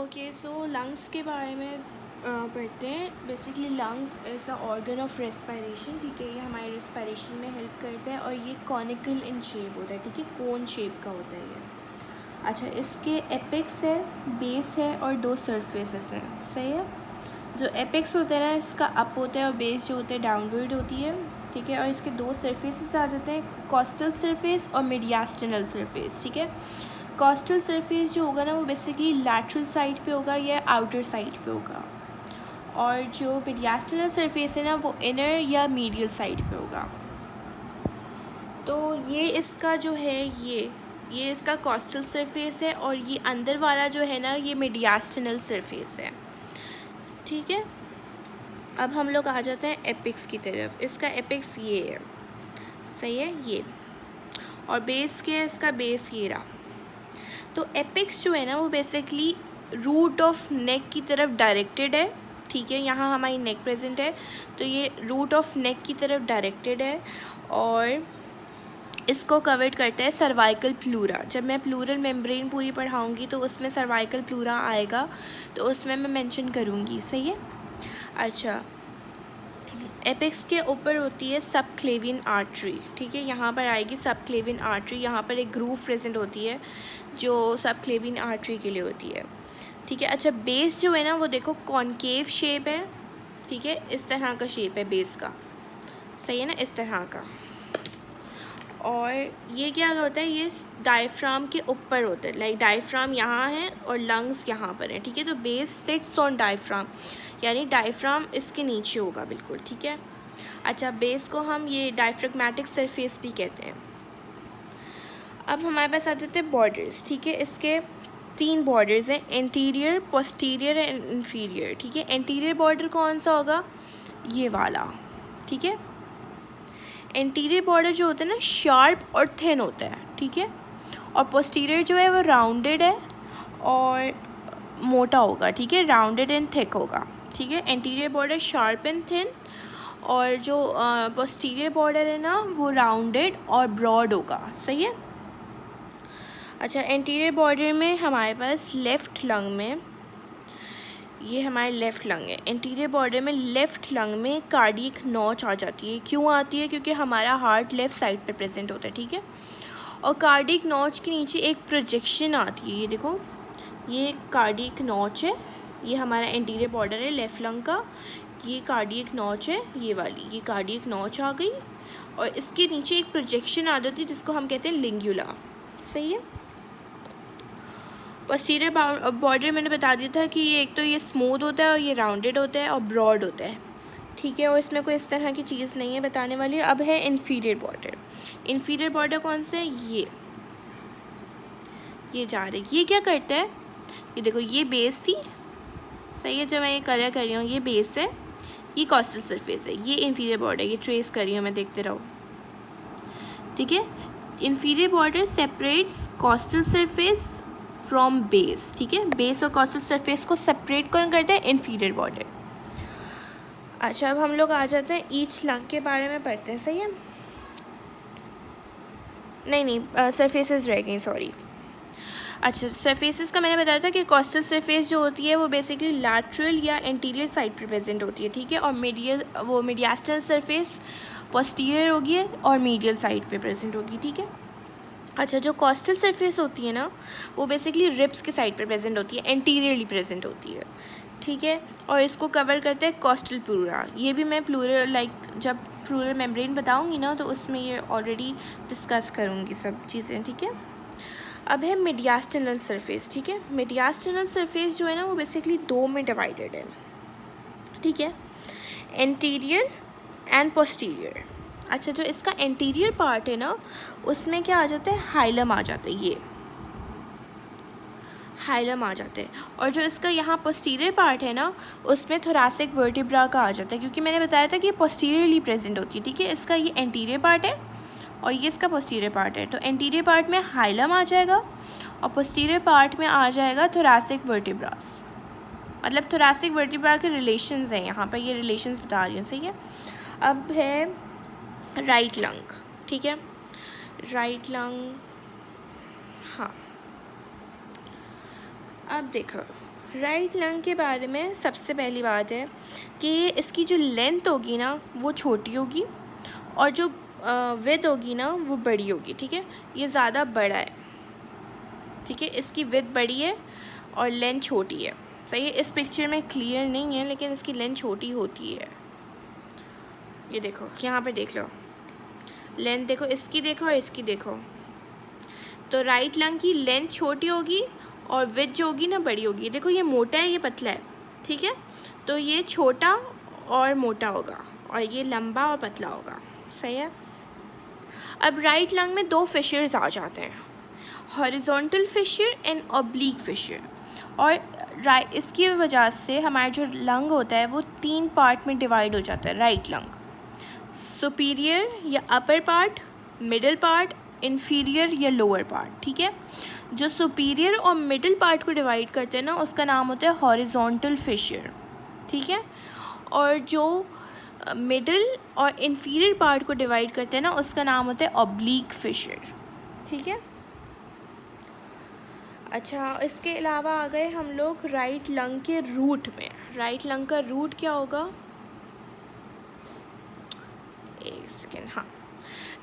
Okay, सो lungs के बारे में पढ़ते हैं। Basically lungs is a organ of respiration. ठीक है, ये हमारे रेस्पिरेशन में हेल्प करता है और ये कॉनिकल इन शेप होता है। ठीक है, कोन शेप का होता है ये। अच्छा, इसके एपेक्स है, बेस है और दो सरफेसेस हैं। सही है। जो एपेक्स होता है ना, इसका अप होता है और बेस जो होता है डाउनवर्ड होती है। ठीक है, और इसके दो सरफेसेस आ जाते हैं, कॉस्टल सरफेस और मीडियास्टिनल सरफेस। ठीक है, कॉस्टल सरफेस जो होगा ना वो बेसिकली लैटरल साइड पे होगा या आउटर साइड पे होगा, और जो मीडियास्टिनल सरफेस है ना वो इनर या मीडियल साइड पे होगा। तो ये इसका जो है ये इसका कॉस्टल सरफेस है और ये अंदर वाला जो है ना ये मीडियास्टिनल सरफेस है। ठीक है, अब हम लोग आ जाते हैं एपिक्स की तरफ। इसका एपिक्स ये है। सही है, ये। और बेस क्या है इसका? बेस ये रहा। तो एपिक्स जो है ना वो बेसिकली रूट ऑफ नेक की तरफ डायरेक्टेड है। ठीक है, यहाँ हमारी नेक प्रेजेंट है तो ये रूट ऑफ नेक की तरफ डायरेक्टेड है और इसको कवर करता है सर्वाइकल प्लूरा। जब मैं प्लूरल मेम्ब्रेन पूरी पढ़ाऊँगी तो उसमें सर्वाइकल प्लूरा आएगा, तो उसमें मैं मेंशन करूँगी। सही है। अच्छा, एपिक्स के ऊपर होती है सबक्लेवियन आर्टरी। ठीक है, यहाँ पर आएगी सबक्लेवियन आर्टरी। यहाँ पर एक ग्रूव प्रेजेंट होती है जो सबक्लेवियन आर्टरी के लिए होती है। ठीक है। अच्छा, बेस जो है ना वो देखो कॉनकेव शेप है। ठीक है, इस तरह का शेप है बेस का। सही है ना, इस तरह का। और ये क्या होता है, ये डायफ्राम के ऊपर होता है। लाइक डायफ्राम यहाँ है और लंग्स यहाँ पर है। ठीक है, तो बेस सिट्स ऑन डायफ्राम, यानी डायफ्राम इसके नीचे होगा बिल्कुल। ठीक है। अच्छा, बेस को हम ये डायफ्रेगमेटिक सरफेस भी कहते हैं। अब हमारे पास आ जाते हैं बॉर्डर्स। ठीक है, इसके 3 बॉर्डर्स हैं, एंटीरियर, पोस्टीरियर एंड इन्फीरियर। ठीक है, एंटीरियर बॉर्डर कौन सा होगा? ये वाला। ठीक है, एंटीरियर बॉर्डर जो होता है ना शार्प और थिन होता है। ठीक है, और पोस्टीरियर जो है वो राउंडेड है और मोटा होगा। ठीक है, राउंडेड एंड थिक होगा। ठीक है, anterior border sharp and thin और जो पोस्टीरियर बॉर्डर है ना वो राउंडेड और ब्रॉड होगा। सही है। अच्छा, एंटीरियर बॉर्डर में हमारे पास लेफ़्ट लंग में, ये हमारे लेफ़्ट लंग है। एंटीरियर बॉर्डर में लेफ़्ट लंग में कार्डियक नॉच आ जाती है। क्यों आती है? क्योंकि हमारा हार्ट लेफ़्ट साइड पे प्रेजेंट होता है। ठीक है, और कार्डियक नॉच के नीचे एक प्रोजेक्शन आती है। ये देखो, ये कार्डियक नॉच है, ये हमारा एंटीरियर बॉर्डर है लेफ़्ट लंग का। ये कार्डियक नॉच है, ये वाली, ये कार्डियक नॉच आ गई और इसके नीचे एक प्रोजेक्शन आ जाती है जिसको हम कहते हैं लिंगुला। सही है। पोस्टीरियर बॉर्डर मैंने बता दिया था कि ये एक तो ये स्मूथ होता है और ये राउंडेड होता है और ब्रॉड होता है। ठीक है, और इसमें कोई इस तरह की चीज़ नहीं है बताने वाली। अब है इन्फीरियर बॉर्डर। इन्फीरियर बॉर्डर कौन सा है? ये जा रही, ये क्या करता है? ये देखो, ये बेस थी। सही है, जब मैं ये कलर कर रही हूँ, ये बेस है, ये कॉस्टल सरफेस है, ये इन्फीरियर बॉर्डर, ये ट्रेस कर रही हूँ मैं, देखते रहो। ठीक है, inferior border separates costal surface from base. ठीक है, बेस और कॉस्टल सरफेस को सेपरेट कौन करता है? Inferior border. अच्छा, अब हम लोग आ जाते हैं ईच लंग के बारे में पढ़ते हैं। सही है, नहीं सरफेसेस रह गई, सॉरी। अच्छा, सरफेसेस का मैंने बताया था कि कॉस्टल सरफेस जो होती है वो बेसिकली लैटरल या एंटीरियर साइड पर प्रेजेंट होती है। ठीक है, और मीडियास्टिनल सरफेस पोस्टीरियर होगी और मीडियल साइड पे प्रेजेंट होगी। ठीक है। अच्छा, जो कॉस्टल सरफेस होती है ना वो बेसिकली रिब्स के साइड पर प्रेजेंट होती है, एंटीरियरली प्रेजेंट होती है। ठीक है, और इसको कवर करते हैं कॉस्टल प्लूरा। ये भी मैं प्लूरल जब प्लूरल मेम्ब्रेन बताऊंगी ना तो उसमें ये ऑलरेडी डिस्कस करूँगी सब चीज़ें। ठीक है, अब है मीडियास्टिनल सरफेस। ठीक है, मीडियास्टिनल सरफेस जो है ना वो बेसिकली 2 में डिवाइडेड है। ठीक है, एंटीरियर एंड पोस्टीरियर। अच्छा, जो इसका एंटीरियर पार्ट है ना उसमें क्या आ जाता है? हाइलम आ जाता है, ये हाइलम आ जाते हैं। और जो इसका यहाँ पोस्टीरियर पार्ट है ना उसमें थोरासिक वर्टिब्रा का आ जाता है, क्योंकि मैंने बताया था कि ये पोस्टीरियरली प्रेजेंट होती है। ठीक है, इसका ये एंटीरियर पार्ट है और ये इसका पोस्टीरियर पार्ट है। तो एंटीरियर पार्ट में हाइलम आ जाएगा और पोस्टीरियर पार्ट में आ जाएगा थोरासिक वर्टिब्रास। मतलब थोरासिक वर्टिब्रा के रिलेशंस हैं यहाँ पर, ये रिलेशंस बता रही हूँ। सही है। अब है राइट लंग। ठीक है, राइट लंग। हाँ, अब देखो, राइट लंग के बारे में सबसे पहली बात है कि इसकी जो लेंथ होगी ना वो छोटी होगी और जो विड्थ होगी ना वो बड़ी होगी, ठीक है। ये ज़्यादा बड़ा है, ठीक है, इसकी विड्थ बड़ी है और लेंथ छोटी है, सही है। इस पिक्चर में क्लियर नहीं है लेकिन इसकी लेंथ छोटी होती है। ये देखो, यहाँ पे देख लो, लेंथ देखो, इसकी देखो और इसकी देखो। तो राइट लंग की लेंथ छोटी होगी और विड्थ जो होगी ना बड़ी होगी। देखो ये मोटा है, ये पतला है, ठीक है। तो ये छोटा और मोटा होगा और ये लंबा और पतला होगा, सही है। अब राइट लंग में दो फिशर्स आ जाते हैं, horizontal fissure and oblique fissure. और इसकी वजह से हमारा जो लंग होता है वो 3 पार्ट में डिवाइड हो जाता है। राइट लंग सुपीरियर या upper part, middle part, inferior या लोअर पार्ट, ठीक है। जो सुपीरियर और मिडिल पार्ट को डिवाइड करते हैं ना उसका नाम होता है हॉरिजॉन्टल फिशर, ठीक है। और जो मिडिल और इन्फीरियर पार्ट को डिवाइड करते हैं ना उसका नाम होता है ऑब्लिक फिशर, ठीक है। अच्छा, इसके अलावा आ गए हम लोग राइट लंग के रूट में। राइट लंग का रूट क्या होगा, एक सेकेंड, हाँ,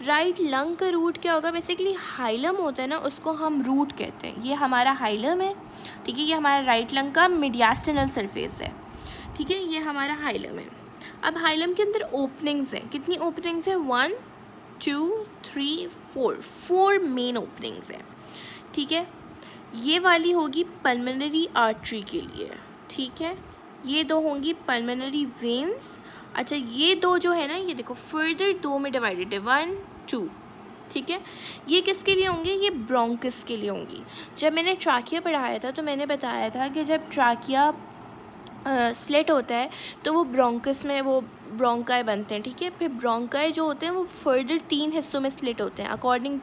राइट लंग का रूट क्या होगा, बेसिकली हाइलम होता है ना उसको हम रूट कहते हैं। ये हमारा हाइलम है, ठीक है, ये हमारा राइट लंग का मीडियास्टिनल सरफेस है, ठीक है, ये हमारा हाइलम है। अब हाइलम के अंदर ओपनिंग्स हैं, कितनी ओपनिंग्स हैं, 1 2 3 4 मेन ओपनिंग्स हैं, ठीक है। ये वाली होगी पल्मोनरी आर्टरी के लिए, ठीक है, ये दो होंगी पल्मोनरी वेन्स। अच्छा, ये दो जो है ना, ये देखो फर्दर 2 में डिवाइडेड है, 1 2, ठीक है। ये किसके लिए होंगे, ये ब्रोंकस के लिए होंगी। जब मैंने ट्राकिया पढ़ाया था तो मैंने बताया था कि जब ट्राकिया स्प्लिट होता है तो वो ब्रोंकस में वो ब्रोंकाई बनते हैं, ठीक है। फिर ब्रोंकाई जो होते हैं वो फर्दर 3 हिस्सों में स्प्लिट होते हैं अकॉर्डिंग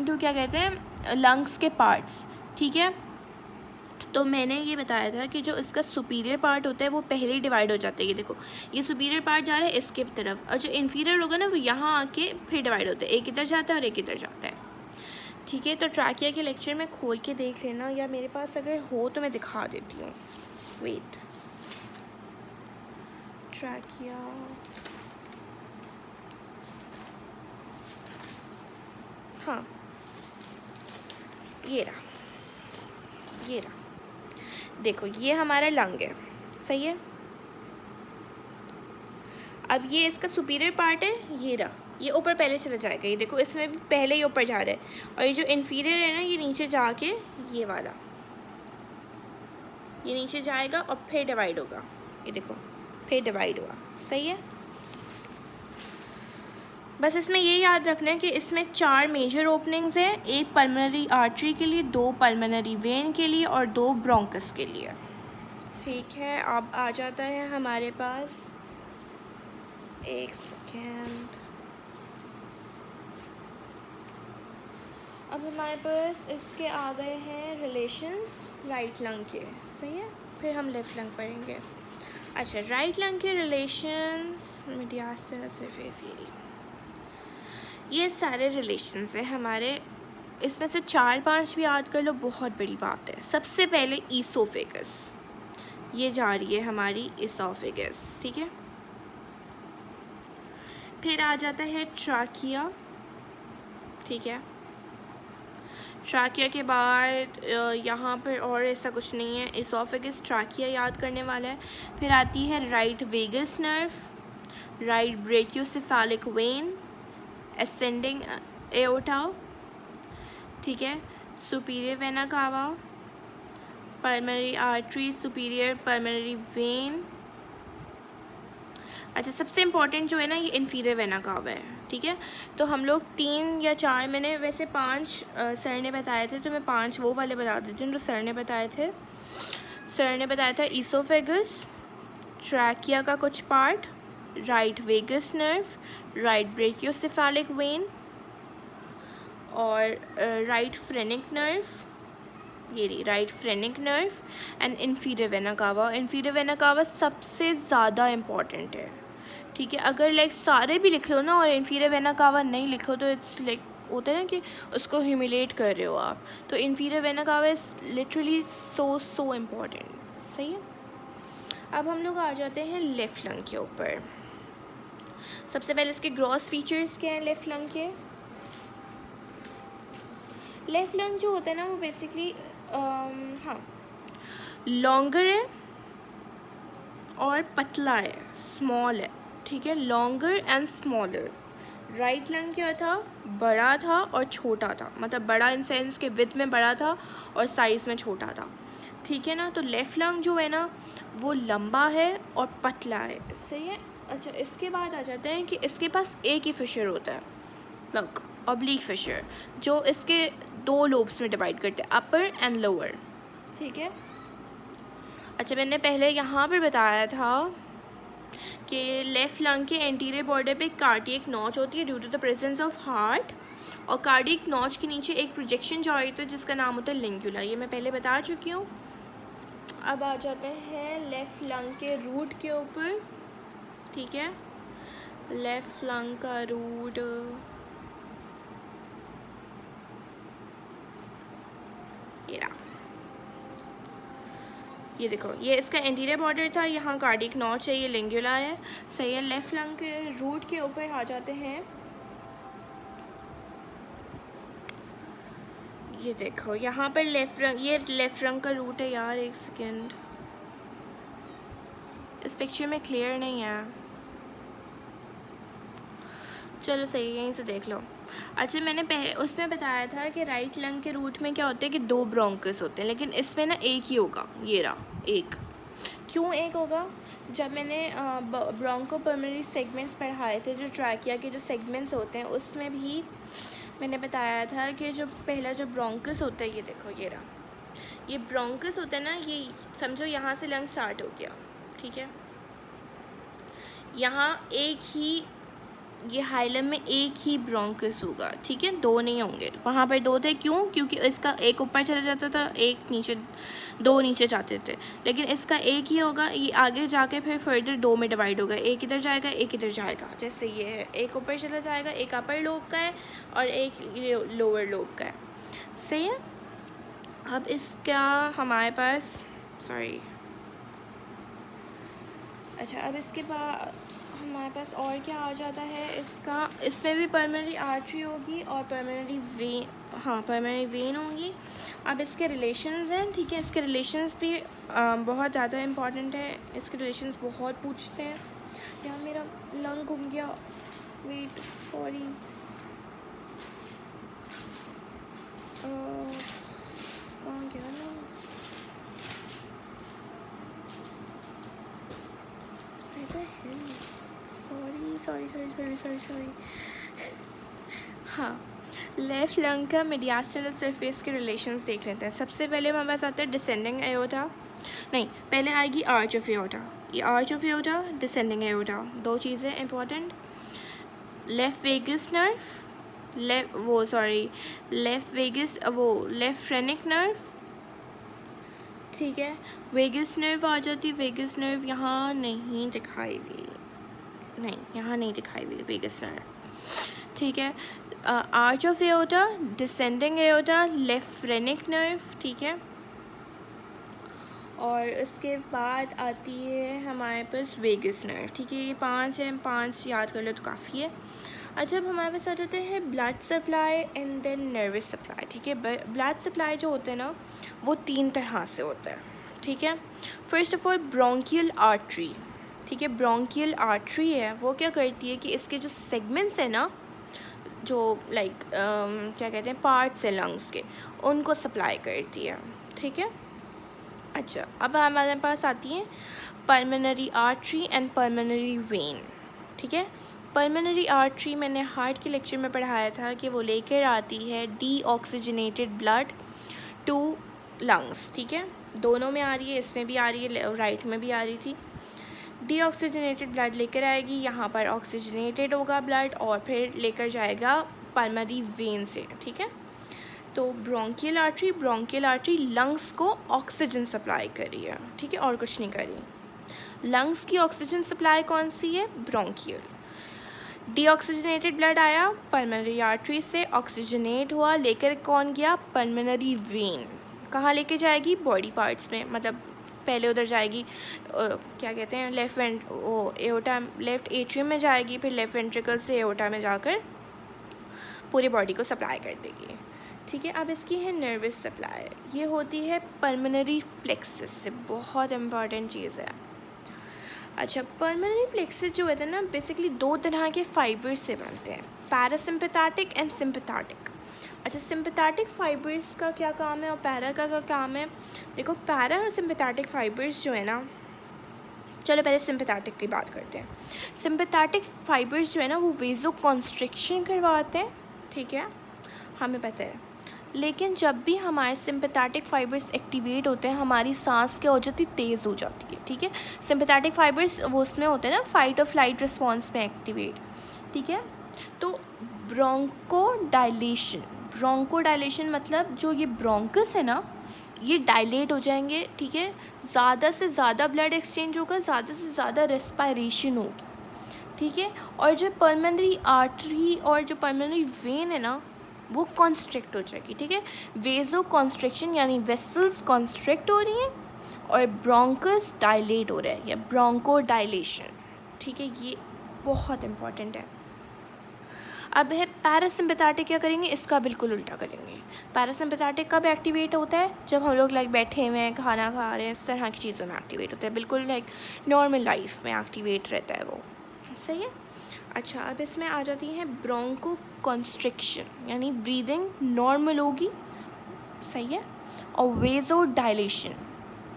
टू क्या कहते हैं, लंग्स के पार्ट्स, ठीक है। तो मैंने ये बताया था कि जो इसका सुपीरियर पार्ट होता है वो पहले ही डिवाइड हो जाता है। ये देखो, ये सुपीरियर पार्ट जा रहा है इसके तरफ और जो इन्फीरियर होगा ना वो यहाँ आके फिर डिवाइड होता है, एक इधर जाता है और एक इधर जाता है, ठीक है। तो ट्रैकिया के लेक्चर में खोल के देख लेना, या मेरे पास अगर हो तो मैं दिखा देती हूँ। वेट, ट्रैकिया, हाँ, ये रहा, ये रहा, देखो ये हमारा लंग है, सही है। अब ये इसका सुपीरियर पार्ट है, ये रहा, ये ऊपर पहले चला जाएगा, ये देखो इसमें भी पहले ही ऊपर जा रहा है। और ये जो इन्फीरियर है ना ये नीचे जाके ये वाला, ये नीचे जाएगा और फिर डिवाइड होगा, ये देखो फिर डिवाइड हुआ, सही है। बस इसमें ये याद रखना है कि इसमें 4 मेजर ओपनिंग्स हैं, एक पल्मोनरी आर्टरी के लिए, 2 पल्मोनरी वेन के लिए और 2 ब्रोंकस के लिए, ठीक है। अब आ जाता है हमारे पास, एक सेकेंड, अब हमारे पास इसके आ गए हैं रिलेशंस राइट लंग के, सही है। फिर हम लेफ़्ट लंग पढ़ेंगे। अच्छा, राइट लंग के रिलेशंस, मीडियास्टिनल सरफेस एरिया, ये सारे रिलेशंस हैं हमारे। इसमें से 4-5 भी याद कर लो, बहुत बड़ी बात है। सबसे पहले ईसोफेगस, ये जा रही है हमारी ईसोफेगस, ठीक है। फिर आ जाता है ट्राकिया, ठीक है। ट्राकिया के बाद यहाँ पर और ऐसा कुछ नहीं है, ईसोफेगस ट्राकिया याद करने वाला है। फिर आती है right vagus nerve, right brachiocephalic vein, ascending aorta, ठीक है, superior vena cava, pulmonary artery, superior pulmonary vein. अच्छा, सबसे इम्पॉर्टेंट जो है ना ये इन्फीरियर वेना कावा है, ठीक है। तो हम लोग 3 या 4, मैंने वैसे 5 सर ने बताए थे तो मैं 5 वो वाले बता देती हूँ जो सर ने बताए थे। सर ने बताया था ईसोफेगस, ट्रैकिया का कुछ part, right vagus nerve, right brachiocephalic vein और राइट फ्रेनिक नर्व, ये रही right phrenic nerve and inferior vena cava. Inferior vena cava सबसे ज़्यादा इम्पॉर्टेंट है, ठीक है। अगर लाइक सारे भी लिख लो ना और इन्फीरियर वेना कावा नहीं लिखो तो इट्स लाइक होता है ना कि उसको ह्यूमिलेट कर रहे हो आप, तो इन्फीरियर वेना कावा इज़ लिटरली सो इम्पॉर्टेंट। सही है। अब हम लोग आ जाते हैं लेफ़्ट लंग के ऊपर। सबसे पहले इसके ग्रॉस फीचर्स क्या हैं लेफ़्ट लंग के। लेफ़्ट लंग जो होता है ना वो बेसिकली हाँ लॉन्गर है और पतला है, स्मॉल है, ठीक है, longer and smaller. Right lung क्या था, बड़ा था और छोटा था, मतलब बड़ा इन सेंस के विड्थ में बड़ा था और साइज़ में छोटा था, ठीक है ना। तो लेफ़्ट लंग जो है ना वो लंबा है और पतला है, सही है। अच्छा, इसके बाद आ जाते हैं कि इसके पास एक ही फिशर होता है, लंग ऑब्लिक फिशर, जो इसके दो लोब्स में डिवाइड करते हैं, अपर एंड लोअर, ठीक है। अच्छा, मैंने पहले यहाँ पर बताया था कि लेफ़्ट लंग के एंटीरियर बॉर्डर पे कार्डियक नॉच होती है due to the presence of heart, और कार्डियक नॉच के नीचे एक प्रोजेक्शन जा रही थी जिसका नाम होता है लिंगुला, ये मैं पहले बता चुकी हूँ। अब आ जाते हैं लेफ़्ट लंग के रूट के ऊपर, ठीक है। लेफ़्ट लंग का रूट ये देखो, ये इसका एंटीरियर बॉर्डर था, यहाँ कार्डियक नॉच है, ये लिंगुला है, सही है। लेफ़्ट लंग के रूट के ऊपर आ जाते हैं, ये देखो यहाँ पर लेफ़्ट लंग, ये लेफ़्ट लंग का रूट है यार, एक सेकेंड, इस पिक्चर में क्लियर नहीं है, चलो सही है, यहीं से देख लो। अच्छा, मैंने पहले उसमें बताया था कि राइट लंग के रूट में क्या होता है कि दो ब्रोंकस होते हैं, लेकिन इसमें ना एक ही होगा, ये रहा एक। क्यों एक होगा, जब मैंने ब्रोंको पल्मोनरी सेगमेंट्स पढ़ाए थे, जो ट्रैकिया के जो सेगमेंट्स होते हैं, उसमें भी मैंने बताया था कि जो पहला जो ब्रोंकस होता है, ये देखो ये रहा, ये ब्रोंकस होता है ना, ये समझो यहाँ से लंग स्टार्ट हो गया, ठीक है। यहाँ एक ही, ये हाइलम में एक ही ब्रोंकस होगा, ठीक है, दो नहीं होंगे, वहाँ पर दो थे, क्यों, क्योंकि इसका एक ऊपर चला जाता था, एक नीचे, दो नीचे जाते थे, लेकिन इसका एक ही होगा, ये आगे जाके फिर फर्दर दो में डिवाइड होगा, एक इधर जाएगा एक इधर जाएगा, जैसे ये है, एक ऊपर चला जाएगा, एक अपर लोब का है और एक लोअर लोब का है, सही है। अब इसका हमारे पास, सॉरी, अच्छा, अब इसके बाद हमारे पास और क्या आ जाता है इसका, इसमें भी पल्मोनरी आर्टरी होगी और पल्मोनरी वेन, हाँ पल्मोनरी वेन होंगी। अब इसके रिलेशंस हैं, ठीक है, इसके रिलेशंस भी बहुत ज़्यादा इम्पॉर्टेंट है, इसके रिलेशंस बहुत पूछते हैं। यहाँ मेरा लंग घूम गया, वेट, सॉरी, कहाँ गया ना, सॉरी। हाँ, लेफ़्ट लंग का मीडियास्टल सरफेस के रिलेशंस देख लेते हैं। सबसे पहले हमारे पास आता है डिसेंडिंग एओर्टा, नहीं पहले आएगी आर्च ऑफ एओर्टा, ये arch of aorta, descending aorta, दो चीज़ें important. Left vagus nerve, left phrenic nerve, ठीक है। वेगस नर्व आ जाती, वेगस नर्व यहाँ नहीं दिखाई हुई, नहीं यहाँ नहीं दिखाई हुई वेगस नर्व, ठीक है। Arch of aorta, descending aorta, left phrenic nerve, ठीक है। और उसके बाद आती है हमारे पास वेगस नर्व, ठीक है। ये पांच हैं, पांच याद कर लो तो काफ़ी है। अच्छा, अब हमारे पास आ जाते हैं blood supply and then nervous supply, ठीक है। ब्लड सप्लाई जो होता है ना वो तीन तरह से होता है, ठीक है। First of all bronchial artery, ठीक है, ब्रोंकियल आर्टरी है, वो क्या करती है कि इसके जो सेगमेंट्स है ना, जो लाइक क्या कहते हैं पार्ट्स है लंग्स के, उनको सप्लाई करती है, ठीक है। अच्छा, अब हमारे पास आती हैं pulmonary artery and pulmonary vein, ठीक है। पल्मोनरी आर्टरी मैंने हार्ट के लेक्चर में पढ़ाया था कि वो लेकर आती है डीऑक्सीजनेटेड ब्लड टू लंग्स, ठीक है, दोनों में आ रही है, इसमें भी आ रही है, राइट में भी आ रही थी। डीऑक्सीजनेटेड ब्लड लेकर आएगी, यहाँ पर ऑक्सीजनेटेड होगा ब्लड और फिर लेकर जाएगा पल्मोनरी वेन से, ठीक है। तो ब्रोंकियल आर्टरी लंग्स को ऑक्सीजन सप्लाई कर रही है, ठीक है, और कुछ नहीं कर रही। लंग्स की ऑक्सीजन सप्लाई कौन सी है, ब्रोंकियल, डीऑक्सीजनेटेड ब्लड आया पल्मोनरी आर्टरी से, ऑक्सीजनेट हुआ, लेकर कौन गया, पल्मोनरी वेन। कहाँ लेके जाएगी, बॉडी पार्ट्स में, मतलब पहले उधर जाएगी क्या कहते हैं एओर्टा, लेफ़्ट एट्रियम में जाएगी, फिर लेफ़्ट वेंट्रिकल से एओर्टा में जाकर पूरी बॉडी को सप्लाई कर देगी। ठीक है, अब इसकी है नर्वस सप्लाई, ये होती है पल्मोनरी प्लेक्सस से, बहुत इंपॉर्टेंट चीज़ है। अच्छा, पल्मोनरी प्लेक्सस जो होते हैं ना, बेसिकली 2 तरह के फाइबर्स से बनते हैं, पैरासिम्पैथेटिक एंड सिम्पैथेटिक। अच्छा, सिम्पैथेटिक फाइबर्स का क्या काम है और पैरा का क्या काम है। देखो, पैरासिम्पैथेटिक फाइबर्स जो है ना, चलो पहले सिम्पैथेटिक की बात करते हैं। सिम्पैथेटिक फाइबर्स जो है ना, वो वेजो कॉन्स्ट्रिक्शन करवाते हैं, ठीक है, हमें पता है। लेकिन जब भी हमारे सिम्पैथेटिक फाइबर्स एक्टिवेट होते हैं, हमारी सांस क्या हो जाती है, तेज़ हो जाती है। ठीक है, सिम्पैथेटिक फाइबर्स वो उसमें होते हैं ना, फाइट और फ्लाइट रिस्पॉन्स में एक्टिवेट। ठीक है, तो ब्रोंकोडाइलेशन मतलब जो ये ब्रोंकस है ना, ये डायलेट हो जाएंगे। ठीक है, ज़्यादा से ज़्यादा ब्लड एक्सचेंज होगा, ज़्यादा से ज़्यादा रेस्पायरेशन होगी। ठीक है, और जो पल्मोनरी आर्टरी और जो पल्मोनरी वेन है ना, वो कॉन्स्ट्रिक्ट हो जाएगी। ठीक है, वेजो कॉन्स्ट्रिक्शन यानी वेसल्स कॉन्स्ट्रिक्ट हो रही हैं और ब्रोंकस डायलेट हो रहा है, या ब्रोंकोडाइलेशन। ठीक है, ये बहुत इंपॉर्टेंट है। अब है पैरासिम्पैथेटिक, क्या करेंगे, इसका बिल्कुल उल्टा करेंगे। पैरासिम्पैथेटिक कब एक्टिवेट होता है, जब हम लोग बैठे हुए हैं, खाना खा रहे हैं, इस तरह की चीज़ों में एक्टिवेट होता है, बिल्कुल नॉर्मल लाइफ में एक्टिवेट रहता है वो। सही है। अच्छा, अब इसमें आ जाती है ब्रोंको कॉन्स्ट्रिक्शन, यानी ब्रीदिंग नॉर्मल होगी। सही है, और वेजो डायलेशन।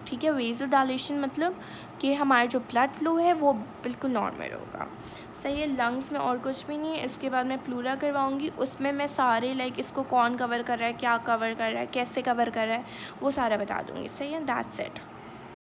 ठीक है, वेजो डायलेशन मतलब कि हमारा जो ब्लड फ्लो है वो बिल्कुल नॉर्मल होगा। सही है, लंग्स में और कुछ भी नहीं है। इसके बाद मैं प्लूरा करवाऊंगी, उसमें मैं सारे इसको कौन कवर कर रहा है, क्या कवर कर रहा है, कैसे कवर कर रहा है, वो सारा बता दूंगी। सही है, दैट्स इट।